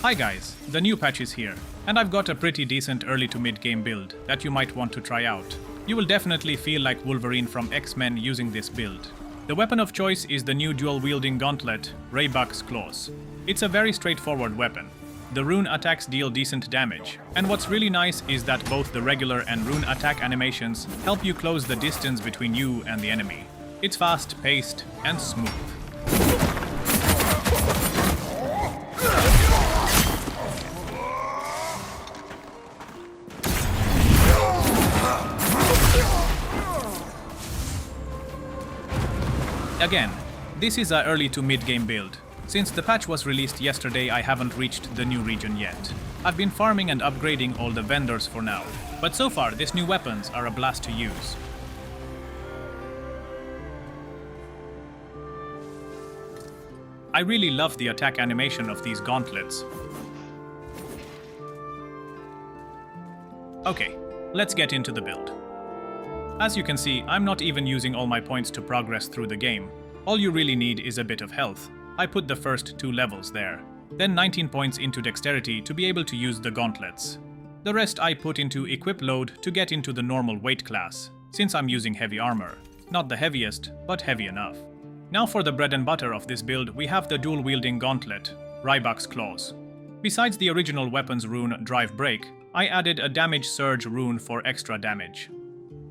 Hi guys, the new patch is here, and I've got a pretty decent early to mid game build that you might want to try out. You will definitely feel like Wolverine from X-Men using this build. The weapon of choice is the new dual-wielding gauntlet, Reibach's Claws. It's a very straightforward weapon. The rune attacks deal decent damage, and what's really nice is that both the regular and rune attack animations help you close the distance between you and the enemy. It's fast-paced and smooth. Again, this is a early to mid-game build. Since the patch was released yesterday, I haven't reached the new region yet. I've been farming and upgrading all the vendors for now, but so far these new weapons are a blast to use. I really love the attack animation of these gauntlets. Okay, let's get into the build. As you can see, I'm not even using all my points to progress through the game. All you really need is a bit of health. I put the first 2 levels there. Then 19 points into dexterity to be able to use the gauntlets. The rest I put into equip load to get into the normal weight class, since I'm using heavy armor. Not the heaviest, but heavy enough. Now for the bread and butter of this build, we have the dual-wielding gauntlet, Reibach's Claws. Besides the original weapons rune Drive Break, I added a damage surge rune for extra damage.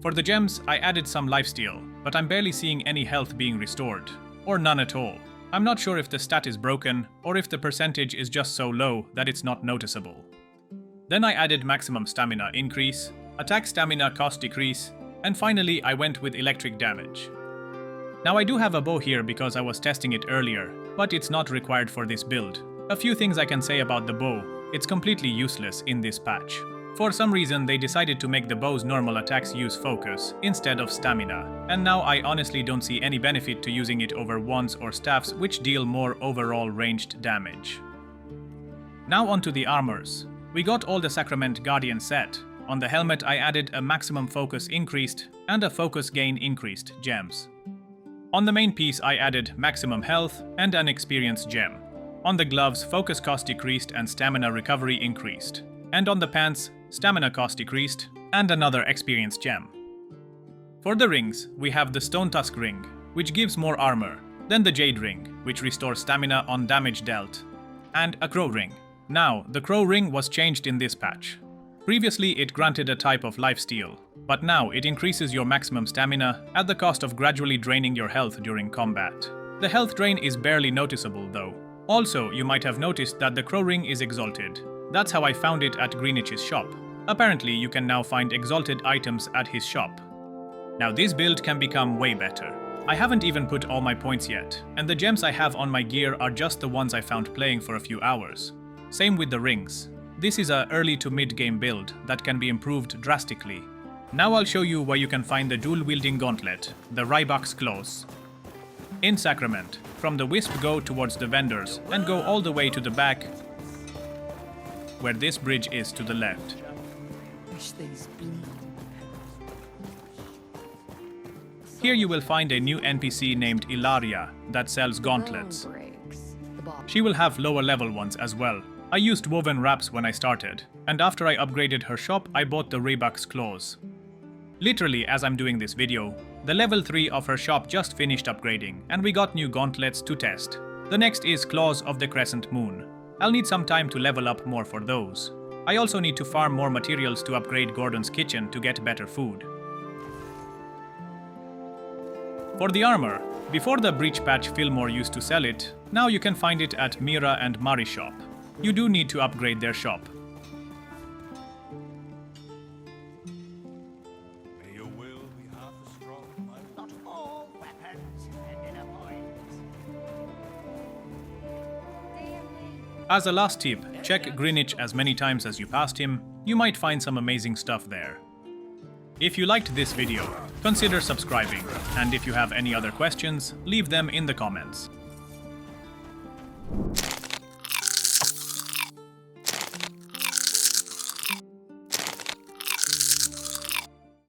For the gems, I added some lifesteal, but I'm barely seeing any health being restored, or none at all. I'm not sure if the stat is broken, or if the percentage is just so low that it's not noticeable. Then I added maximum stamina increase, attack stamina cost decrease, and finally I went with electric damage. Now I do have a bow here because I was testing it earlier, but it's not required for this build. A few things I can say about the bow: it's completely useless in this patch. For some reason they decided to make the bow's normal attacks use focus instead of stamina, and now I honestly don't see any benefit to using it over wands or staffs which deal more overall ranged damage. Now onto the armors. We got all the Sacrament Guardian set. On the helmet I added a maximum focus increased and a focus gain increased gems. On the main piece I added maximum health and an experience gem. On the gloves, focus cost decreased and stamina recovery increased. And on the pants, stamina cost decreased, and another experience gem. For the rings, we have the Stone Tusk ring, which gives more armor, then the Jade ring, which restores stamina on damage dealt, and a Crow ring. Now, the Crow ring was changed in this patch. Previously it granted a type of lifesteal, but now it increases your maximum stamina at the cost of gradually draining your health during combat. The health drain is barely noticeable though. Also, you might have noticed that the Crow ring is exalted. That's how I found it at Grinnich's shop. Apparently, you can now find exalted items at his shop. Now this build can become way better. I haven't even put all my points yet, and the gems I have on my gear are just the ones I found playing for a few hours. Same with the rings. This is a early to mid-game build that can be improved drastically. Now I'll show you where you can find the dual-wielding gauntlet, the Reibach's Claws. In Sacrament, from the Wisp go towards the vendors and go all the way to the back, where this bridge is to the left. Here you will find a new NPC named Ilaria that sells gauntlets. She will have lower level ones as well. I used woven wraps when I started, and after I upgraded her shop I bought the Reibach's Claws. Literally as I'm doing this video, the level 3 of her shop just finished upgrading and we got new gauntlets to test. The next is Claws of the Crescent Moon. I'll need some time to level up more for those. I also need to farm more materials to upgrade Gordon's kitchen to get better food. For the armor, before the breach patch Fillmore used to sell it, now you can find it at Mira and Mari shop. You do need to upgrade their shop. May your will be half as strong. Not all weapons end in a point. As a last tip, check Grinnich as many times as you passed him. You might find some amazing stuff there. If you liked this video, consider subscribing, and if you have any other questions, leave them in the comments.